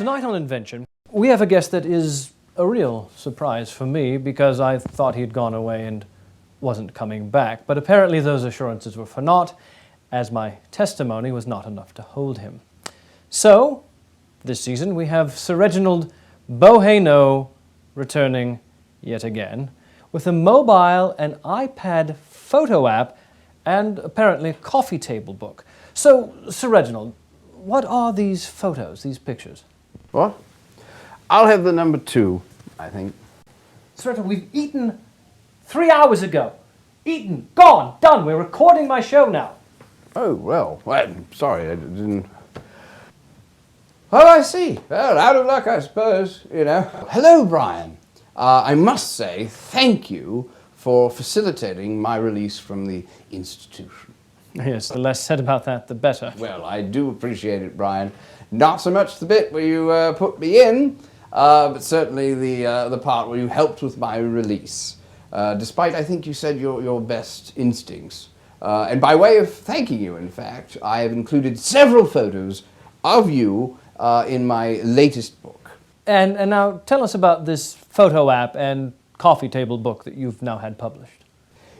Tonight on Invention, we have a guest that is a real surprise for me because I thought he'd gone away and wasn't coming back. But apparently those assurances were for naught, as my testimony was not enough to hold him. So, this season we have Sir Reginald Boheno returning yet again with a mobile and iPad photo app and apparently a coffee table book. So, Sir Reginald, what are these photos, these pictures? What? I'll have the number 2, I think. Sir Reginald, we've eaten 3 hours ago. Eaten, gone, done. We're recording my show now. Oh, well, I'm sorry, I didn't... Oh, I see. Well, out of luck, I suppose, you know. Hello, Brian. I must say thank you for facilitating my release from the institution. Yes, the less said about that, the better. Well, I do appreciate it, Brian. Not so much the bit where you put me in, but certainly the part where you helped with my release. Despite, I think you said, your best instincts. And by way of thanking you, in fact, I have included several photos of you in my latest book. And now tell us about this photo app and coffee table book that you've now had published.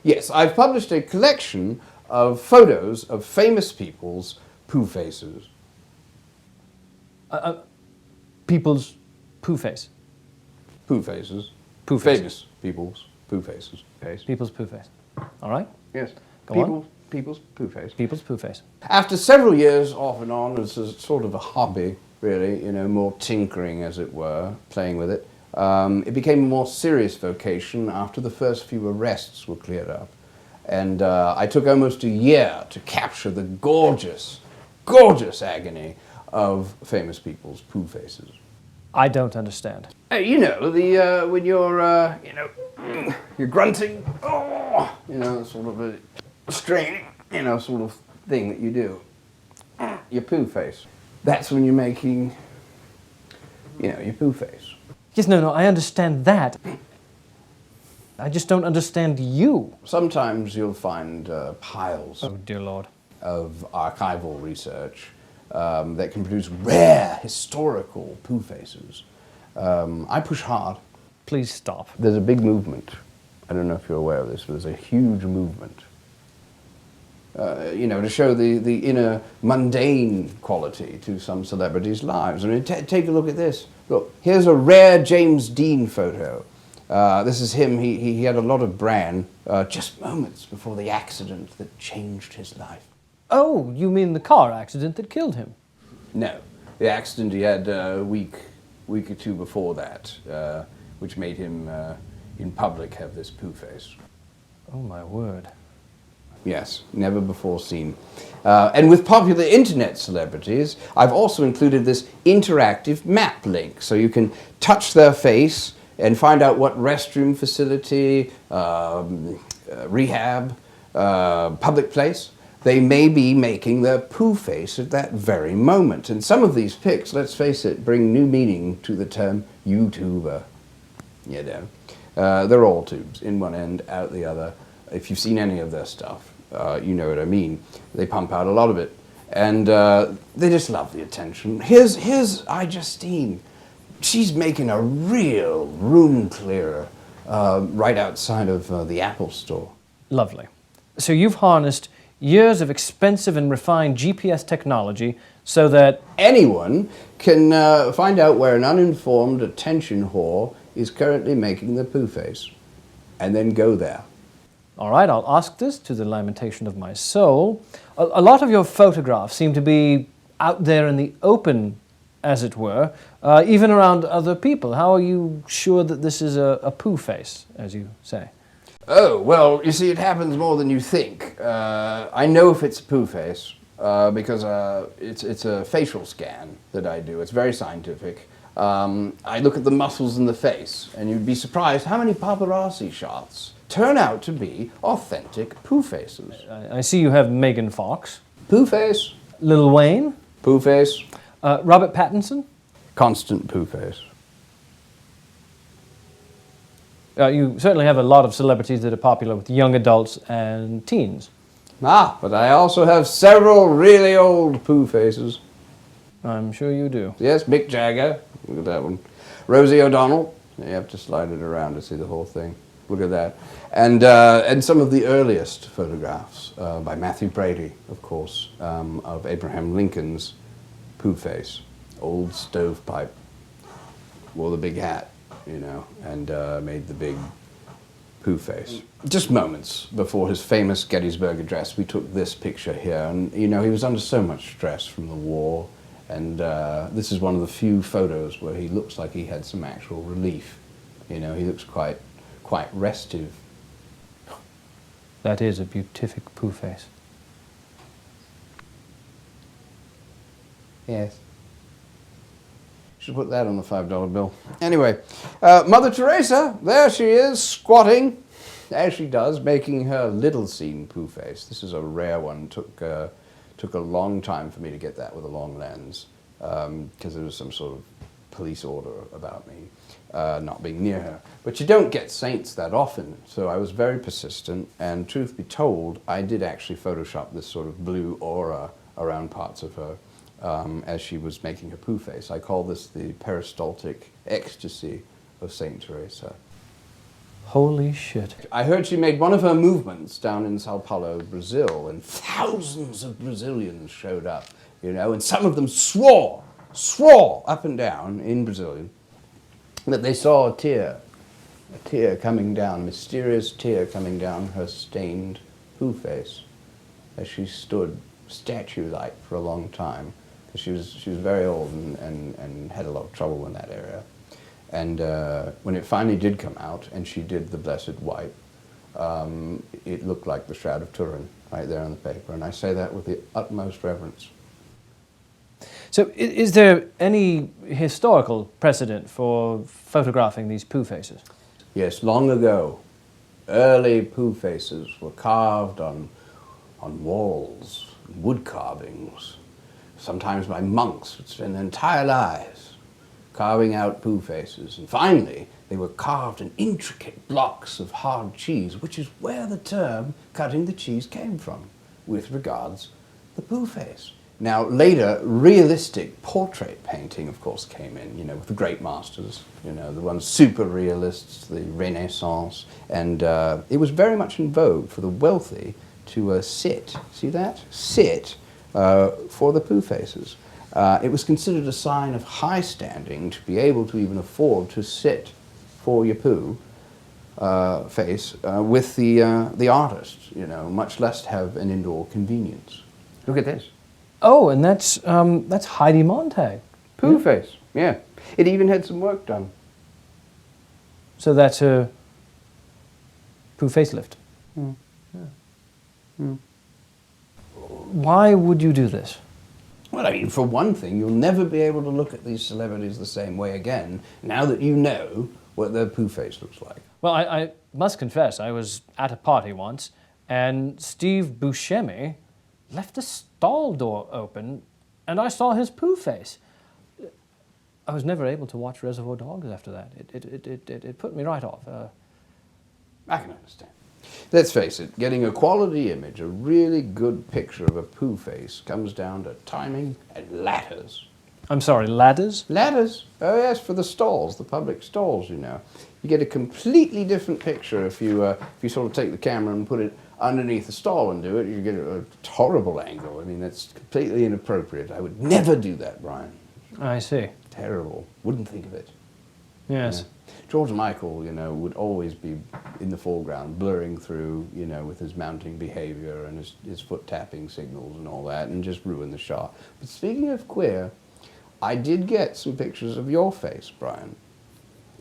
Yes, I've published a collection of photos of famous people's poo faces. People's poo face. Poo faces. Poo faces. Famous people's poo faces. People's poo face. All right? Yes. Go on. People's poo face. People's poo face. After several years off and on as a sort of a hobby, really, you know, more tinkering as it were, playing with it, it became a more serious vocation after the first few arrests were cleared up. And I took almost a year to capture the gorgeous, gorgeous agony of famous people's poo faces. I don't understand. You know, the when you're, you know, you're grunting, oh, you know, sort of a straining, you know, sort of thing that you do. Your poo face. That's when you're making, you know, your poo face. Yes, no, I understand that. I just don't understand you. Sometimes you'll find piles Oh, dear Lord. of archival research that can produce rare historical poo faces. I push hard. Please stop. There's a big movement. I don't know if you're aware of this, but there's a huge movement. You know, to show the inner mundane quality to some celebrities' lives. I mean, take a look at this. Look, here's a rare James Dean photo. This is him. He had a lot of bran just moments before the accident that changed his life. Oh, you mean the car accident that killed him? No, the accident he had a week or two before that, which made him, in public, have this poo face. Oh, my word. Yes, never before seen. And with popular internet celebrities, I've also included this interactive map link, so you can touch their face and find out what restroom facility, rehab, public place they may be making their poo face at that very moment. And some of these pics, let's face it, bring new meaning to the term YouTuber. You know, they're all tubes, in one end, out the other. If you've seen any of their stuff, you know what I mean. They pump out a lot of it. And they just love the attention. Here's iJustine. She's making a real room clearer right outside of the Apple Store. Lovely. So you've harnessed years of expensive and refined GPS technology so that anyone can find out where an uninformed attention whore is currently making the poo face, and then go there. All right, I'll ask this to the lamentation of my soul. A lot of your photographs seem to be out there in the open, as it were, even around other people. How are you sure that this is a poo face, as you say? Oh, well, you see, it happens more than you think. I know if it's a poo face because it's a facial scan that I do. It's very scientific. I look at the muscles in the face, and you'd be surprised how many paparazzi shots turn out to be authentic poo faces. I see you have Megan Fox. Poo face. Lil Wayne. Poo face. Robert Pattinson. Constant poo face. You certainly have a lot of celebrities that are popular with young adults and teens. Ah, but I also have several really old poo faces. I'm sure you do. Yes, Mick Jagger. Look at that one. Rosie O'Donnell. You have to slide it around to see the whole thing. Look at that. And some of the earliest photographs by Matthew Brady, of course, of Abraham Lincoln's Pooh face. Old stovepipe. Wore the big hat, you know, and made the big Pooh face. Just moments before his famous Gettysburg Address, we took this picture here, and you know, he was under so much stress from the war, and this is one of the few photos where he looks like he had some actual relief. You know, he looks quite restive. That is a beatific Pooh face. Yes. Should put that on the $5 bill. Anyway, Mother Teresa, there she is, squatting, as she does, making her little scene Pooh face. This is a rare one. Took a long time for me to get that with a long lens, because there was some sort of police order about me not being near her. But you don't get saints that often, so I was very persistent, and truth be told, I did actually Photoshop this sort of blue aura around parts of her. As she was making her Pooh face. I call this the peristaltic ecstasy of Saint Teresa. Holy shit. I heard she made one of her movements down in Sao Paulo, Brazil, and thousands of Brazilians showed up, you know, and some of them swore up and down in Brazilian that they saw a tear coming down, a mysterious tear coming down her stained Pooh face as she stood statue-like for a long time. She was very old and had a lot of trouble in that area. And when it finally did come out, and she did the Blessed Wipe, it looked like the Shroud of Turin right there on the paper. And I say that with the utmost reverence. So is there any historical precedent for photographing these Pooh faces? Yes, long ago, early Pooh faces were carved on walls, wood carvings, sometimes by monks would spend their entire lives carving out Pooh faces. And finally, they were carved in intricate blocks of hard cheese, which is where the term cutting the cheese came from, with regards the Pooh face. Now, later, realistic portrait painting, of course, came in, you know, with the great masters, you know, the ones super realists, the Renaissance, and it was very much in vogue for the wealthy to sit, see that? Sit for the Pooh faces. It was considered a sign of high standing to be able to even afford to sit for your Pooh face with the artist, you know, much less have an indoor convenience. Look at this. Oh, and that's Heidi Montag. Pooh face, yeah. It even had some work done. So that's a Pooh facelift. Mm. Yeah. Mm. Why would you do this? Well, I mean, for one thing, you'll never be able to look at these celebrities the same way again, now that you know what their Pooh face looks like. Well, I must confess, I was at a party once, and Steve Buscemi left the stall door open, and I saw his Pooh face. I was never able to watch Reservoir Dogs after that. It put me right off. I can understand. Let's face it, getting a quality image, a really good picture of a Pooh face, comes down to timing and ladders. I'm sorry, ladders? Ladders? Oh yes, for the stalls, the public stalls, you know. You get a completely different picture if you sort of take the camera and put it underneath the stall and do it. You get a horrible angle. I mean, that's completely inappropriate. I would never do that, Brian. I see. Terrible. Wouldn't think of it. Yes. Yeah. George Michael, you know, would always be in the foreground, blurring through, you know, with his mounting behavior and his foot tapping signals and all that, and just ruin the shot. But speaking of queer, I did get some pictures of your face, Brian.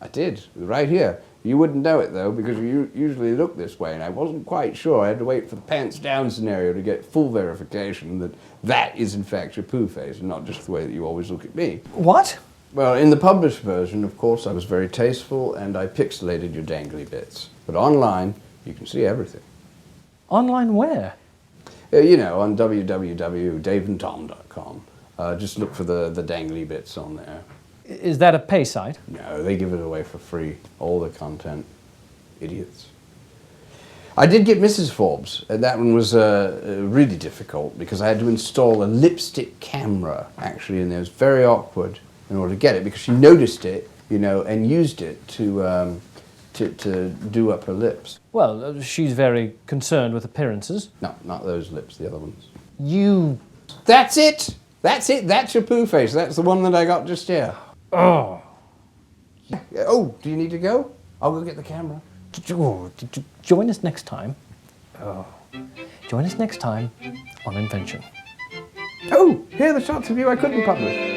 I did, right here. You wouldn't know it, though, because you usually look this way, and I wasn't quite sure. I had to wait for the pants down scenario to get full verification that that is, in fact, your Pooh face, and not just the way that you always look at me. What? Well, in the published version, of course, I was very tasteful, and I pixelated your dangly bits. But online, you can see everything. Online where? You know, on www.daveandtom.com. Just look for the dangly bits on there. Is that a pay site? No, they give it away for free. All the content. Idiots. I did get Mrs. Forbes, and that one was really difficult because I had to install a lipstick camera actually in there. It was very awkward in order to get it because she noticed it, you know, and used it to do up her lips. Well, she's very concerned with appearances. No, not those lips, the other ones. You... That's it! That's it! That's your poo face. That's the one that I got just here. Oh. Oh, do you need to go? I'll go get the camera. Join us next time. Join us next time on Invention. Oh, here are the shots of you I couldn't publish.